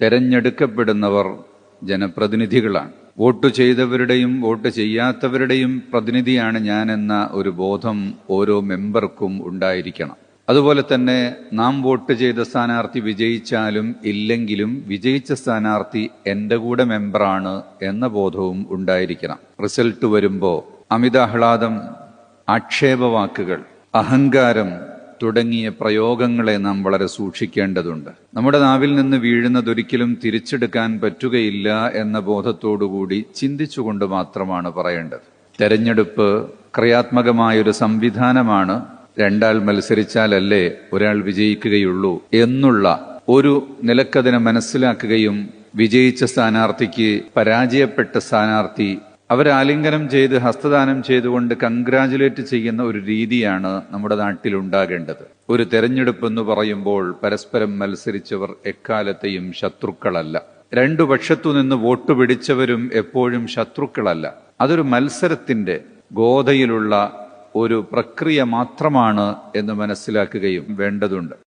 തെരഞ്ഞെടുക്കപ്പെടുന്നവർ ജനപ്രതിനിധികളാണ്. Vote ചെയ്തവരുടെയും vote ചെയ്യാത്തവരുടെയും പ്രതിനിധിയാണ് ഞാനെന്ന ഒരു ബോധം ഓരോ മെമ്പർക്കും ഉണ്ടായിരിക്കണം. അതുപോലെ തന്നെ നാം വോട്ട് ചെയ്ത സ്ഥാനാർത്ഥി വിജയിച്ചാലും ഇല്ലെങ്കിലും വിജയിച്ച സ്ഥാനാർത്ഥി എൻ്റെ കൂടെ മെമ്പറാണ് എന്ന ബോധവും ഉണ്ടായിരിക്കണം. റിസൾട്ട് വരുമ്പോൾ അമിതാഹ്ലാദം, ആക്ഷേപവാക്കുകൾ, അഹങ്കാരം തുടങ്ങിയ പ്രയോഗങ്ങളെ നാം വളരെ സൂക്ഷിക്കേണ്ടതുണ്ട്. നമ്മുടെ നാവിൽ നിന്ന് വീഴുന്നതൊരിക്കലും തിരിച്ചെടുക്കാൻ പറ്റുകയില്ല എന്ന ബോധത്തോടുകൂടി ചിന്തിച്ചുകൊണ്ട് മാത്രമാണ് പറയേണ്ടത്. തെരഞ്ഞെടുപ്പ് ക്രിയാത്മകമായൊരു സംവിധാനമാണ്. രണ്ടാൾ മത്സരിച്ചാലല്ലേ ഒരാൾ വിജയിക്കുകയുള്ളൂ എന്നുള്ള ഒരു നിലക്കതിനെ മനസ്സിലാക്കുകയും വിജയിച്ച സ്ഥാനാർത്ഥിക്ക് പരാജയപ്പെട്ട സ്ഥാനാർത്ഥി അവരാലിംഗനം ചെയ്ത് ഹസ്തദാനം ചെയ്തുകൊണ്ട് കൺഗ്രാജുലേറ്റ് ചെയ്യുന്ന ഒരു രീതിയാണ് നമ്മുടെ നാട്ടിൽ ഉണ്ടാകേണ്ടത്. ഒരു തെരഞ്ഞെടുപ്പ് എന്ന് പറയുമ്പോൾ പരസ്പരം മത്സരിച്ചവർ എക്കാലത്തെയും ശത്രുക്കളല്ല. രണ്ടു പക്ഷത്തു നിന്ന് വോട്ട് പിടിച്ചവരും എപ്പോഴും ശത്രുക്കളല്ല. അതൊരു മത്സരത്തിന്റെ ഗോതയിലുള്ള ഒരു പ്രക്രിയ മാത്രമാണ് എന്ന് മനസ്സിലാക്കുകയും വേണ്ടതുണ്ട്.